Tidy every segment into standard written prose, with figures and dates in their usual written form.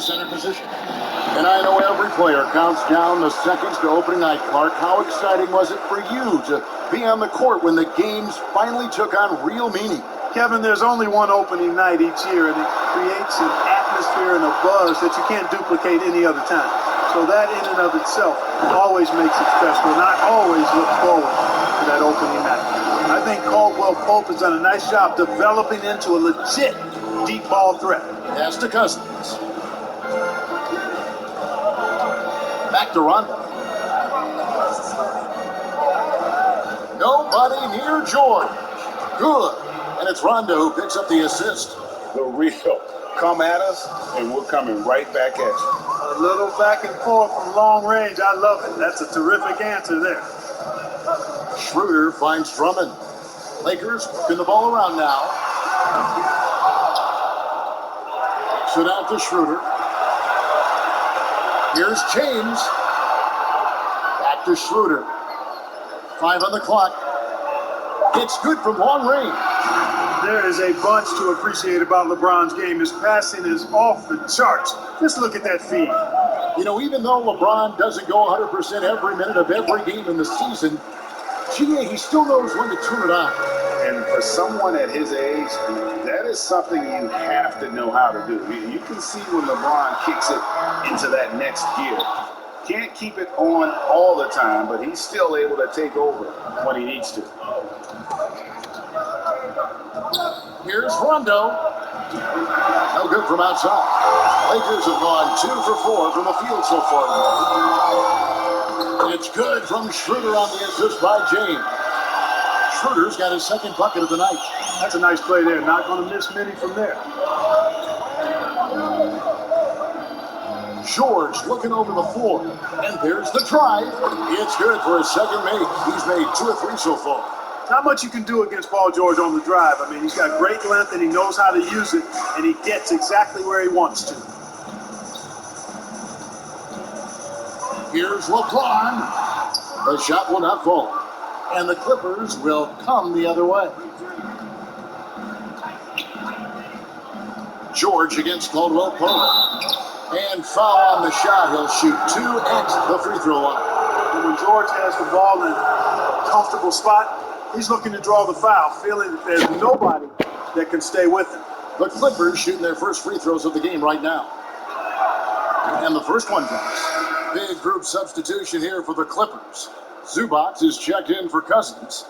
center position. And I know every player counts down the seconds to opening night. Clark, how exciting was it for you to be on the court when the games finally took on real meaning? Kevin, there's only one opening night each year, and it creates an atmosphere and a buzz that you can't duplicate any other time. So that in and of itself always makes it special, and I always look forward to that opening night. I think Caldwell Pope has done a nice job developing into a legit deep ball threat. Pass to Cousins. Back to Rondo. Nobody near George. Good. And it's Rondo who picks up the assist. The real. Come at us, and we're coming right back at you. A little back and forth from long range. I love it. That's a terrific answer there. Schroeder finds Drummond. Lakers working the ball around now. So down to Schroeder. Here's James. Back to Schroeder. 5 on the clock. It's good from long range. There is a bunch to appreciate about LeBron's game. His passing is off the charts. Just look at that feed. You know, even though LeBron doesn't go 100% every minute of every game in the season, he still knows when to turn it on. And for someone at his age, that is something you have to know how to do. You can see when LeBron kicks it into that next gear. Can't keep it on all the time, but he's still able to take over when he needs to. Here's Rondo. No good from outside. Lakers have gone 2 for 4 from the field so far. It's good from Schroeder on the assist by James. Schroeder's got his second bucket of the night. That's a nice play there. Not going to miss many from there. George looking over the floor. And there's the drive. It's good for his second make. He's made 2 or 3 so far. Not much you can do against Paul George on the drive. I mean, he's got great length and he knows how to use it, and he gets exactly where he wants to. Here's LeBron. The shot will not fall. And the Clippers will come the other way. George against Caldwell Pope. And foul on the shot. He'll shoot 2 at the free throw line. And when George has the ball in a comfortable spot, he's looking to draw the foul, feeling that there's nobody that can stay with him. The Clippers shooting their first free throws of the game right now. And the first one drops. Big group substitution here for the Clippers. Zubac is checked in for Cousins.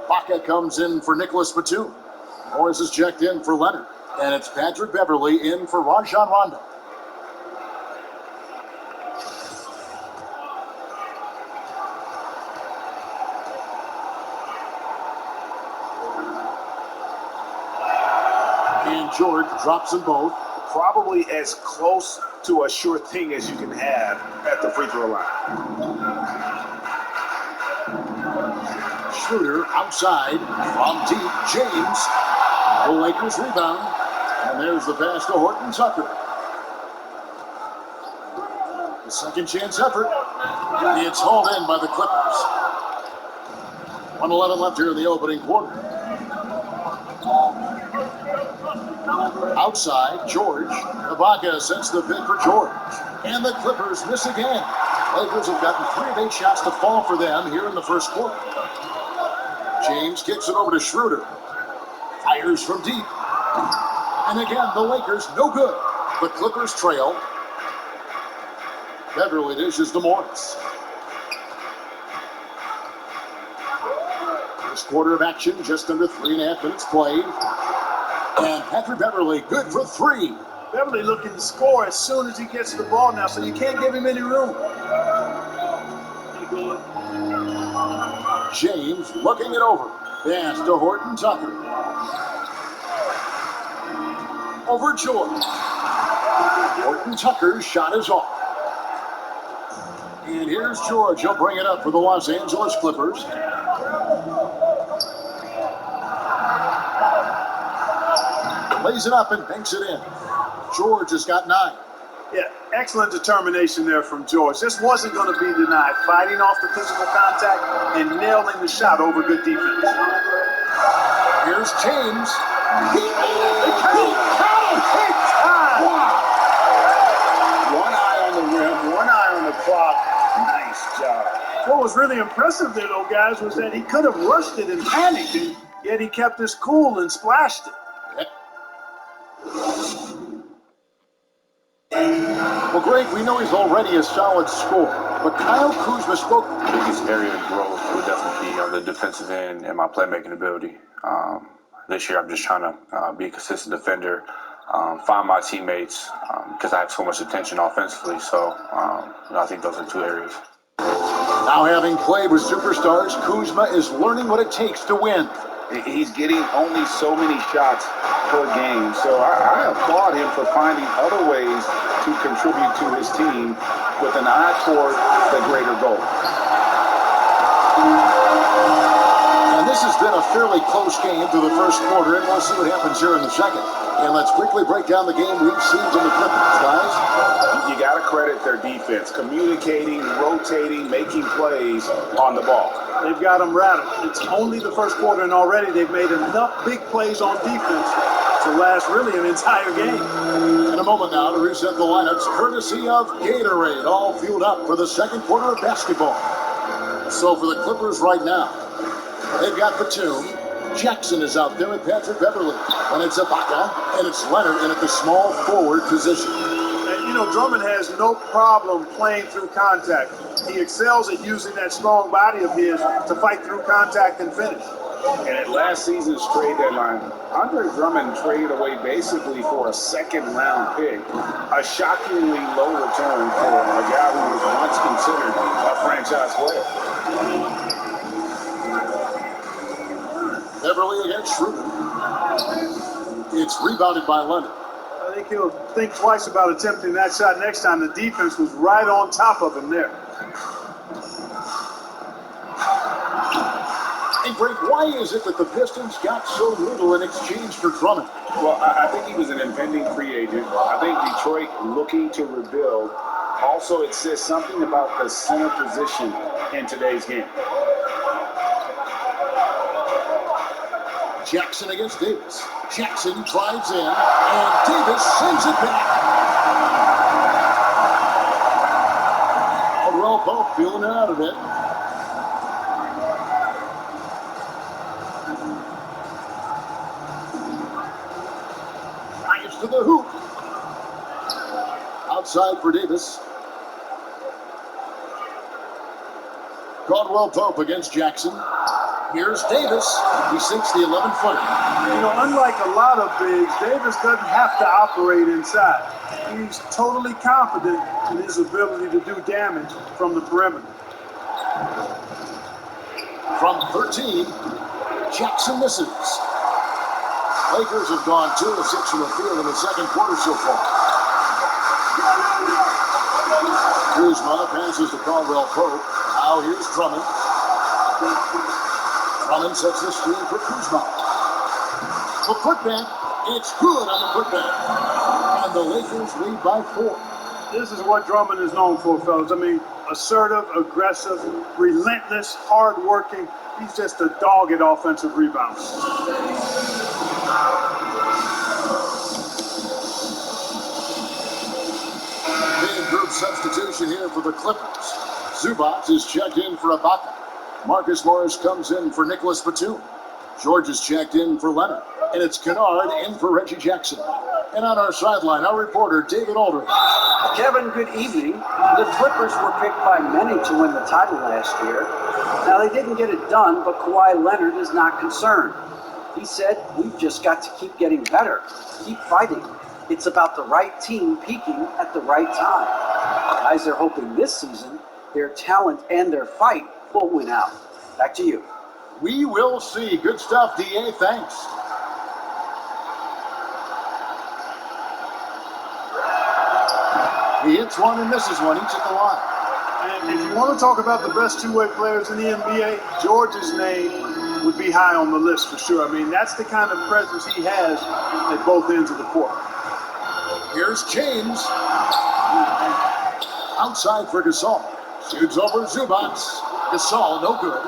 Baca comes in for Nicholas Batum. Morris is checked in for Leonard. And it's Patrick Beverly in for Rajon Rondo. And George drops them both. Probably as close to a sure thing as you can have at the free throw line. Schroeder outside from deep. James. The Lakers rebound. And there's the pass to Horton Tucker. The second chance effort. It's hauled in by the Clippers. 1:11 left here in the opening quarter. Outside, George. Ibaka sets the pick for George. And the Clippers miss again. Lakers have gotten 3 of 8 shots to fall for them here in the first quarter. James kicks it over to Schroeder. Fires from deep. And again, the Lakers no good. The Clippers trail. Beverly dishes to Morris. First quarter of action, just under 3.5 minutes played. And Patrick Beverly good for 3. Beverly looking to score as soon as he gets the ball now, so you can't give him any room. James looking it over. Pass to Horton Tucker. Over George. Horton Tucker's shot is off. And here's George. He'll bring it up for the Los Angeles Clippers. Lays it up and banks it in. George has got 9. Yeah, excellent determination there from George. This wasn't going to be denied. Fighting off the physical contact and nailing the shot over good defense. Here's James. He count. Big time. Wow. What was really impressive there, though, guys, was that he could have rushed it and panicked, and yet he kept his cool and splashed it. Well, Greg, we know he's already a solid scorer, but Kyle Kuzma spoke. The biggest area of growth would definitely be on the defensive end and my playmaking ability. This year, I'm just trying to be a consistent defender, find my teammates, because I have so much attention offensively. So I think those are two areas. Now, having played with superstars, Kuzma is learning what it takes to win. He's getting only so many shots per game, so I applaud him for finding other ways to contribute to his team with an eye toward the greater goal. And this has been a fairly close game through the first quarter, and we'll see what happens here in the second. And let's quickly break down the game we've seen from the Clippers, guys. You got to credit their defense, communicating, rotating, making plays on the ball. They've got them rattled. It's only the first quarter, and already they've made enough big plays on defense to last really an entire game. In a moment now to reset the lineups, courtesy of Gatorade, all fueled up for the second quarter of basketball. So for the Clippers right now, they've got Batum. Jackson is out there with Patrick Beverly. And it's Ibaka, and it's Leonard in at the small forward position. And, you know, Drummond has no problem playing through contact. He excels at using that strong body of his to fight through contact and finish. And at last season's trade deadline, Andre Drummond traded away basically for a second-round pick, a shockingly low return for a guy who was once considered a franchise player. Beverly against Schroeder. It's rebounded by Leonard. I think he'll think twice about attempting that shot next time. The defense was right on top of him there. And Greg, why is it that the Pistons got so little in exchange for Drummond? Well, I think he was an impending free agent. I think Detroit looking to rebuild. Also, it says something about the center position in today's game. Jackson against Davis. Jackson drives in, and Davis sends it back. Caldwell Pope feeling it out of it. Drives to the hoop. Outside for Davis. Caldwell Pope against Jackson. Here's Davis. He sinks the 11-footer. You know, unlike a lot of bigs, Davis doesn't have to operate inside. He's totally confident in his ability to do damage from the perimeter. From 13, Jackson misses. Lakers have gone 2 of 6 from the field in the second quarter so far. Kuzma passes to Caldwell Pope. Now here's Drummond. Drummond sets the screen for Kuzma. The putback, it's good on the putback. And the Lakers lead by 4. This is what Drummond is known for, fellas. I mean, assertive, aggressive, relentless, hard-working. He's just a dogged offensive rebounder. Big group substitution here for the Clippers. Zubac is checked in for Ibaka. Marcus Morris comes in for Nicholas Batum. George is checked in for Leonard. And it's Kennard in for Reggie Jackson. And on our sideline, our reporter, David Aldridge. Kevin, good evening. The Clippers were picked by many to win the title last year. Now, they didn't get it done, but Kawhi Leonard is not concerned. He said, we've just got to keep getting better, keep fighting. It's about the right team peaking at the right time. Guys are hoping this season their talent and their fight will win out. Back to you. We will see. Good stuff, D.A. Thanks. He hits one and misses one, each at the line. And if you want to talk about the best two-way players in the NBA, George's name would be high on the list for sure. I mean, that's the kind of presence he has at both ends of the court. Here's James. Outside for Gasol. Shoots over Zubac. Gasol, no good.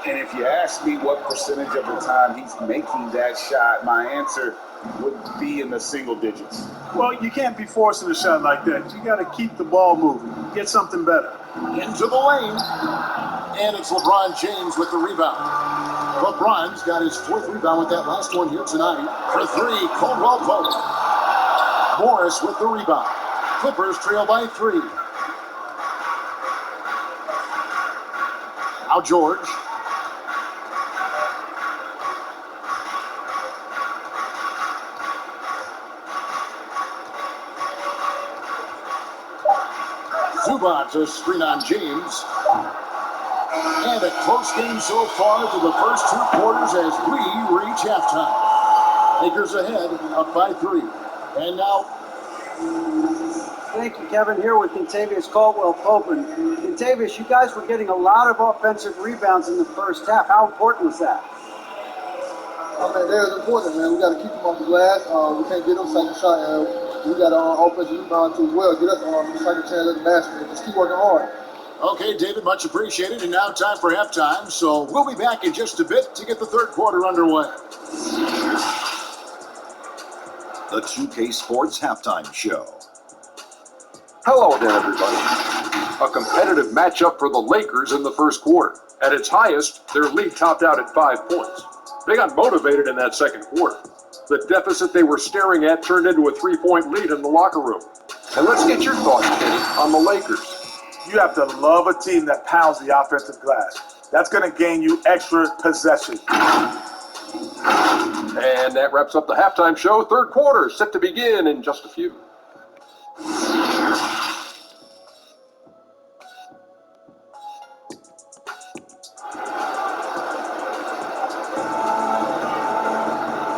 And if you ask me what percentage of the time he's making that shot, my answer would be in the single digits. Well, you can't be forcing a shot like that. You got to keep the ball moving. Get something better. Into the lane. And it's LeBron James with the rebound. LeBron's got his 4th rebound with that last one here tonight. For 3, Caldwell Pope. Morris with the rebound. Clippers trail by 3. Now George. Zubac a screen on James. And a close game so far through the first 2 quarters as we reach halftime. Lakers ahead, up by 3. And now... Thank you, Kevin. Here with Contavious Caldwell-Pope. And Contavious, you guys were getting a lot of offensive rebounds in the first half. How important was that? Oh, man, they're important, man. We got to keep them off the glass. We can't get them second shot. We got our offensive rebound too as well. Get us second chance at the basket. Just keep working hard. Okay, David, much appreciated. And now time for halftime. So we'll be back in just a bit to get the 3rd quarter underway. The 2K Sports Halftime Show. Hello again, everybody. A competitive matchup for the Lakers in the first quarter. At its highest, their lead topped out at 5 points. They got motivated in that second quarter. The deficit they were staring at turned into a 3-point lead in the locker room. And let's get your thoughts, Kenny, on the Lakers. You have to love a team that pounds the offensive glass. That's going to gain you extra possession. And that wraps up the halftime show. 3rd quarter set to begin in just a few.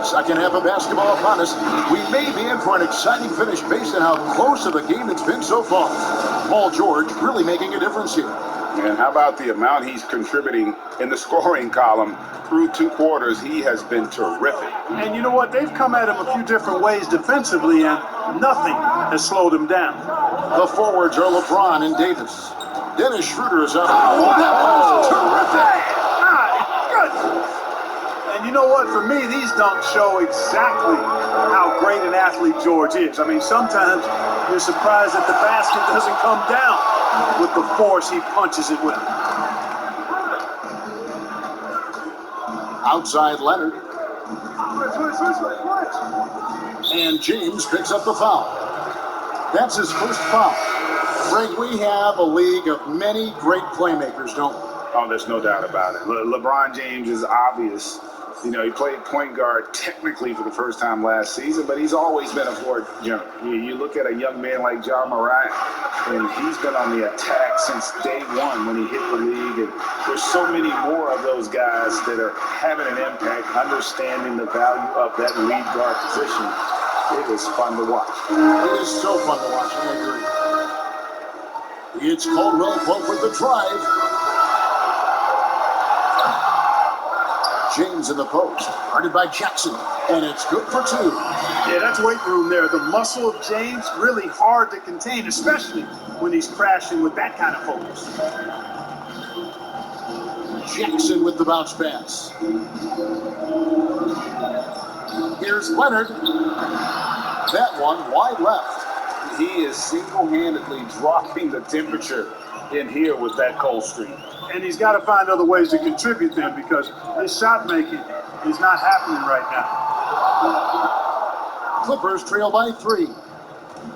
Second half of basketball upon us. We may be in for an exciting finish based on how close of a game it's been so far. Paul George really making a difference here. And how about the amount he's contributing in the scoring column through 2 quarters? He has been terrific. And you know what? They've come at him a few different ways defensively, and nothing has slowed him down. The forwards are LeBron and Davis. Dennis Schroeder is up. Oh, that was terrific! My goodness! And you know what? For me, these dunks show exactly how great an athlete George is. I mean, sometimes you're surprised that the basket doesn't come down with the force he punches it with. Outside Leonard. And James picks up the foul. That's his first foul. Greg, we have a league of many great playmakers, don't we? Oh, there's no doubt about it. LeBron James is obvious. You know, he played point guard technically for the first time last season, but he's always been a floor general. You look at a young man like Ja Morant, and he's been on the attack since day one when he hit the league. And there's so many more of those guys that are having an impact, understanding the value of that lead guard position. It is fun to watch. It is so fun to watch, I agree. It's Caldwell Pope with the drive. James in the post, guarded by Jackson, and it's good for 2. Yeah, that's weight room there. The muscle of James, really hard to contain, especially when he's crashing with that kind of focus. Jackson with the bounce pass. Here's Leonard. That one wide left. He is single-handedly dropping the temperature in here with that cold streak. And he's got to find other ways to contribute then, because his shot making is not happening right now. Clippers trail by 3.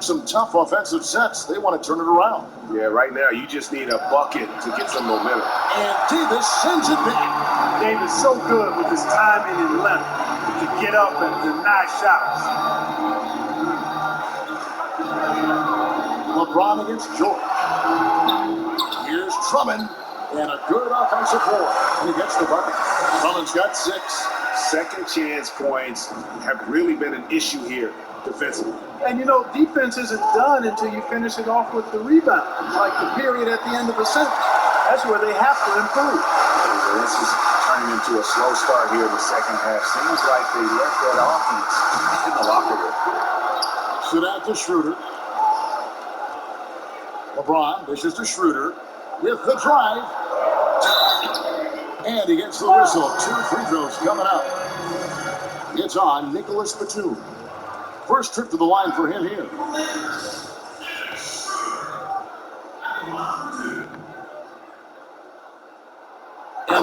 Some tough offensive sets. They want to turn it around. Yeah, right now you just need a bucket to get some momentum. And Davis sends it back. Davis so good with his timing and length to get up and deny shots. LeBron against George. Here's Drummond. And a good offensive board. And he gets the bucket. Drummond's got 6. Second chance points have really been an issue here defensively. And you know, defense isn't done until you finish it off with the rebound. It's like the period at the end of a sentence. That's where they have to improve. This is turning into a slow start here in the second half. Seems like they left that offense in the locker room. Sit out to Schroeder. LeBron dishes to Schroeder with the drive. And he gets the whistle. 2 free throws coming up. It's on Nicholas Batum. First trip to the line for him here.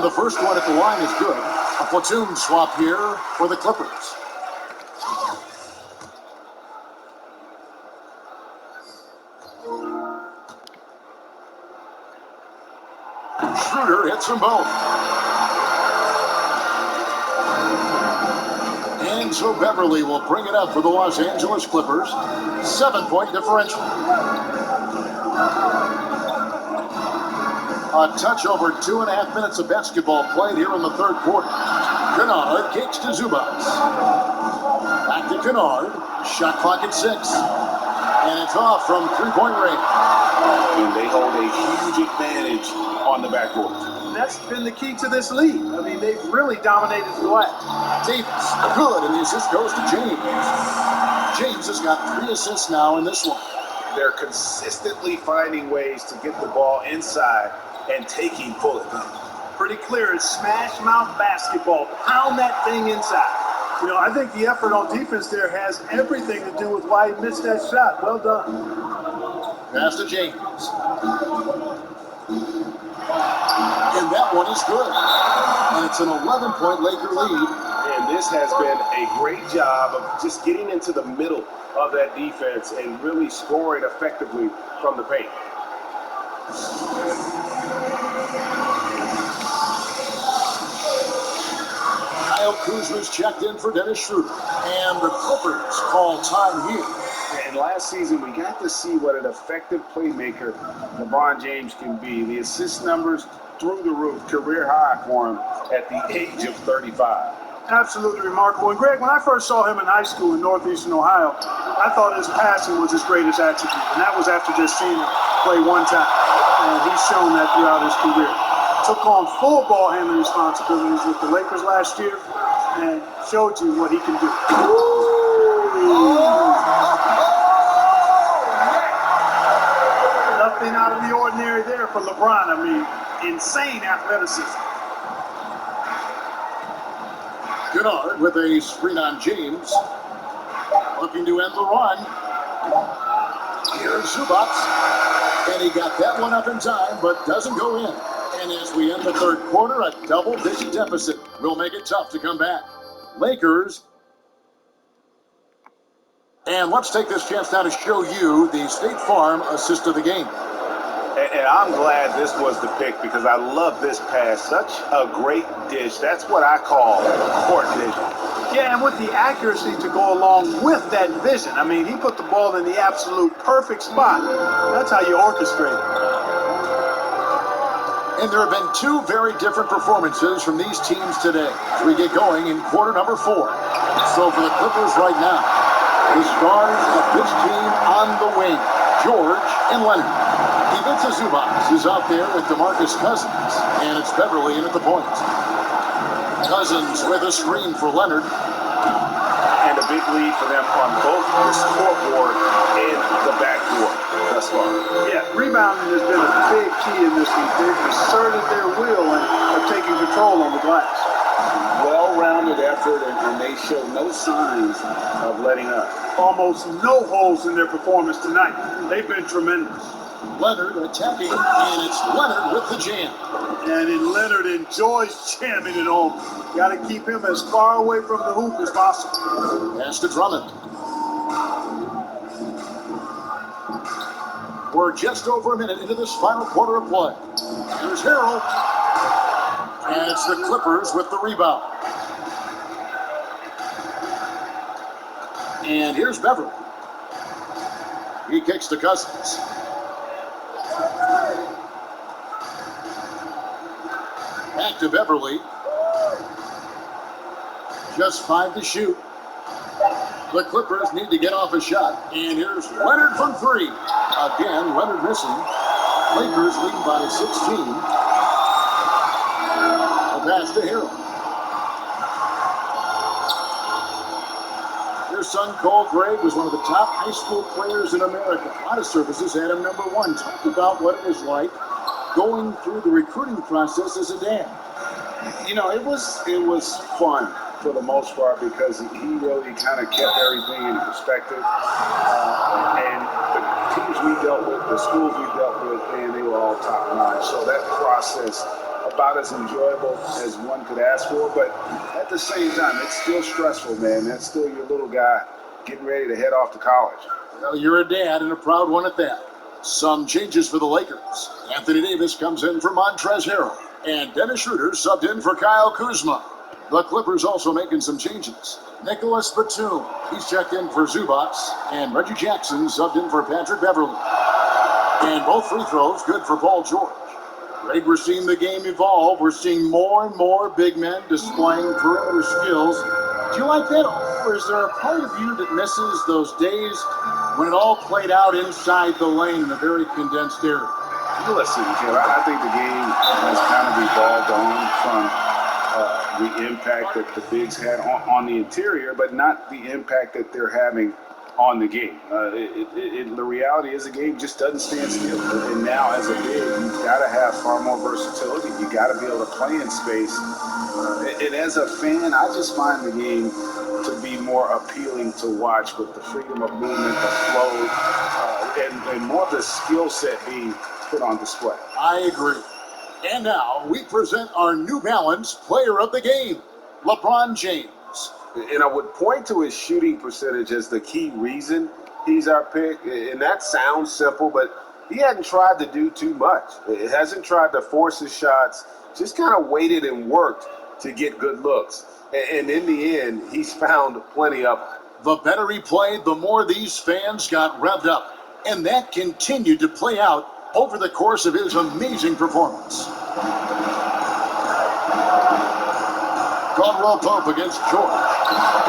And the first one at the line is good. A platoon swap here for the Clippers. Schroeder hits them both. And so Beverly will bring it up for the Los Angeles Clippers. 7-point differential. A touch over 2.5 minutes of basketball played here in the third quarter. Kennard kicks to Zubac. Back to Kennard. Shot clock at 6. And it's off from three-point range. And they hold a huge advantage on the backcourt. And that's been the key to this league. I mean, they've really dominated the glass. Davis, good, and the assist goes to James. James has got 3 assists now in this one. They're consistently finding ways to get the ball inside and taking bullet thumpers. Pretty clear. It's smash mouth basketball. Pound that thing inside. You know, I think the effort on defense there has everything to do with why he missed that shot. Well done. Pass to James. And that one is good. And it's an 11-point Laker lead. And this has been a great job of just getting into the middle of that defense and really scoring effectively from the paint. Kyle Kuzma's checked in for Dennis Schroeder. And the Clippers call time here. And last season, we got to see what an effective playmaker LeBron James can be. The assist numbers through the roof, career high for him at the age of 35. Absolutely remarkable. And Greg, when I first saw him in high school in northeastern Ohio, I thought his passing was his greatest attribute. And that was after just seeing him play one time. And he's shown that throughout his career. Took on full ball handling responsibilities with the Lakers last year and showed you what he can do. Nothing out of the ordinary there for LeBron. I mean, insane athleticism. Kennard with a screen on James. Looking to end the run. Here's Zubac. And he got that one up in time, but doesn't go in. And as we end the third quarter, a double-digit deficit will make it tough to come back. Lakers. And let's take this chance now to show you the State Farm assist of the game. And I'm glad this was the pick because I love this pass. Such a great dish. That's what I call court vision. Yeah, and with the accuracy to go along with that vision. I mean, he put the ball in the absolute perfect spot. That's how you orchestrate it. And there have been 2 very different performances from these teams today as we get going in quarter number 4. So for the Clippers right now, the stars of this team on the wing, George and Leonard. Ivica Zubac is out there with DeMarcus Cousins, and it's Beverly in at the point. Cousins with a screen for Leonard. And a big lead for them on both the scoreboard and the backcourt thus far. Yeah, rebounding has been a big key in this league. They've asserted their will and are taking control on the glass. Well-rounded effort, and they show no signs of letting up. Almost no holes in their performance tonight. They've been tremendous. Leonard attacking, and it's Leonard with the jam. And Leonard enjoys jamming it home. Got to keep him as far away from the hoop as possible. Pass to Drummond. We're just over a minute into this final quarter of play. Here's Harrell. And it's the Clippers with the rebound. And here's Beverly. He kicks to Cousins. Back to Beverly. Just 5 to shoot. The Clippers need to get off a shot. And here's Leonard from 3. Again, Leonard missing. Lakers lead by 16. A pass to Harrell. Their son, Cole Gregg, was one of the top high school players in America. A lot of services had him number 1. Talk about what it was like going through the recruiting process as a dad. You know, it was fun for the most part because he really kind of kept everything in perspective. And the teams we dealt with, the schools we dealt with, and they were all top notch. So that process about as enjoyable as one could ask for, but at the same time, it's still stressful, man. That's still your little guy getting ready to head off to college. Well, you're a dad and a proud one at that. Some changes for the Lakers. Anthony Davis comes in for Montrezl Harrell, and Dennis Schroeder subbed in for Kyle Kuzma. The Clippers also making some changes. Nicholas Batum, he's checked in for Zubac, and Reggie Jackson subbed in for Patrick Beverly. And both free throws good for Paul George. Greg, we're seeing the game evolve. We're seeing more and more big men displaying perimeter skills. Do you like that, or is there a part of you that misses those days when it all played out inside the lane in a very condensed area? Listen, Jim, I think the game has kind of evolved on from the impact that the bigs had on the interior, but not the impact that they're having on the game. The reality is the game just doesn't stand still. And now as a big, you've got to have far more versatility. You got to be able to play in space. And as a fan, I just find the game to be more appealing to watch with the freedom of movement, the flow, and more of the skill set being put on display. I agree. And now we present our New Balance Player of the Game, LeBron James. And I would point to his shooting percentage as the key reason he's our pick. And that sounds simple, but he hadn't tried to do too much. It hasn't tried to force his shots, just kind of waited and worked to get good looks. And in the end, he's found plenty of them. The better he played, the more these fans got revved up. And that continued to play out over the course of his amazing performance. Caldwell Pope against George.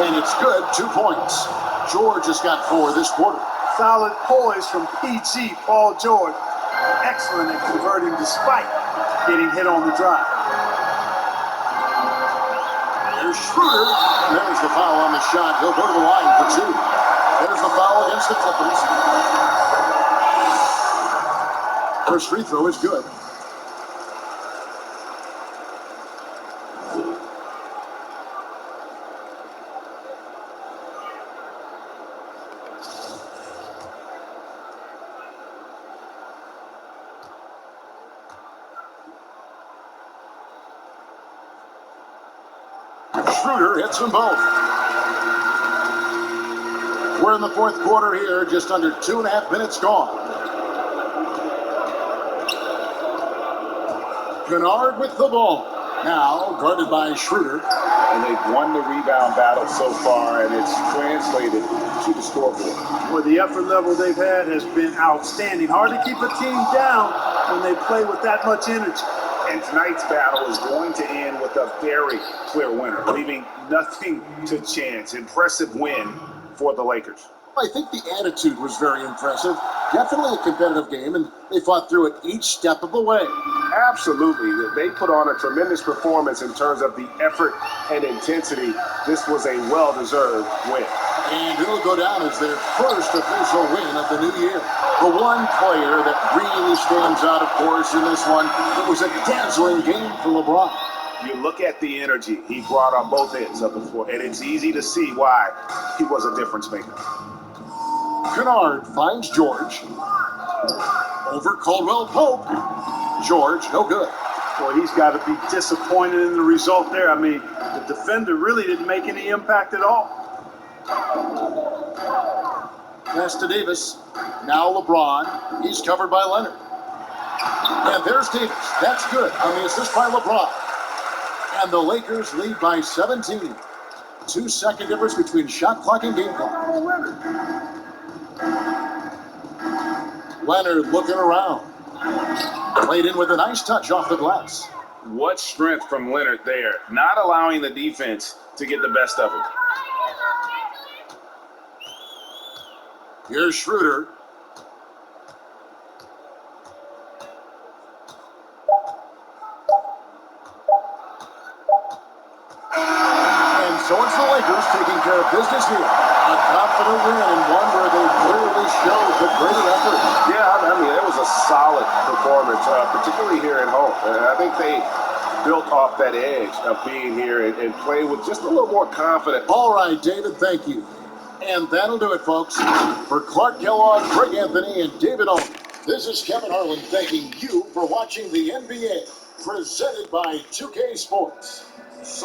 And it's good, 2 points. George has got 4 this quarter. Solid poise from PG, Paul George. Excellent at converting despite getting hit on the drive. There's Schroeder. There's the foul on the shot. He'll go to the line for 2. There's the foul against the Clippers. First free throw is good. Schroeder hits them both. We're in the fourth quarter here, just under 2.5 minutes gone. Kennard with the ball. Now guarded by Schroeder. And they've won the rebound battle so far, and it's translated to the scoreboard. Where the effort level they've had has been outstanding. Hard to keep a team down when they play with that much energy. And tonight's battle is going to end with a very clear winner, leaving nothing to chance. Impressive win for the Lakers. I think the attitude was very impressive. Definitely a competitive game, and they fought through it each step of the way. Absolutely. They put on a tremendous performance in terms of the effort and intensity. This was a well-deserved win. And it'll go down as their first official win of the new year. The one player that really stands out, of course, in this one, it was a dazzling game for LeBron. You look at the energy he brought on both ends of the floor, and it's easy to see why he was a difference maker. Kennard finds George. Over Caldwell Pope. George, no good. Boy, he's got to be disappointed in the result there. I mean, the defender really didn't make any impact at all. Pass to Davis. Now LeBron. He's covered by Leonard. And there's Davis. That's good on the assist by LeBron. And the Lakers lead by 17. 2-second difference between shot clock and game clock. Leonard looking around. Played in with a nice touch off the glass. What strength from Leonard there, not allowing the defense to get the best of him. Here's Schroeder. And so it's the Lakers taking care of business here. A confident win and one where they clearly showed the greater effort. Yeah, I mean, it was a solid performance, particularly here at home. I think they built off that edge of being here and playing with just a little more confidence. All right, David, thank you. And that'll do it, folks. For Clark Kellogg, Greg Anthony, and David Owen, This is Kevin Harlan thanking you for watching the NBA, presented by 2K Sports.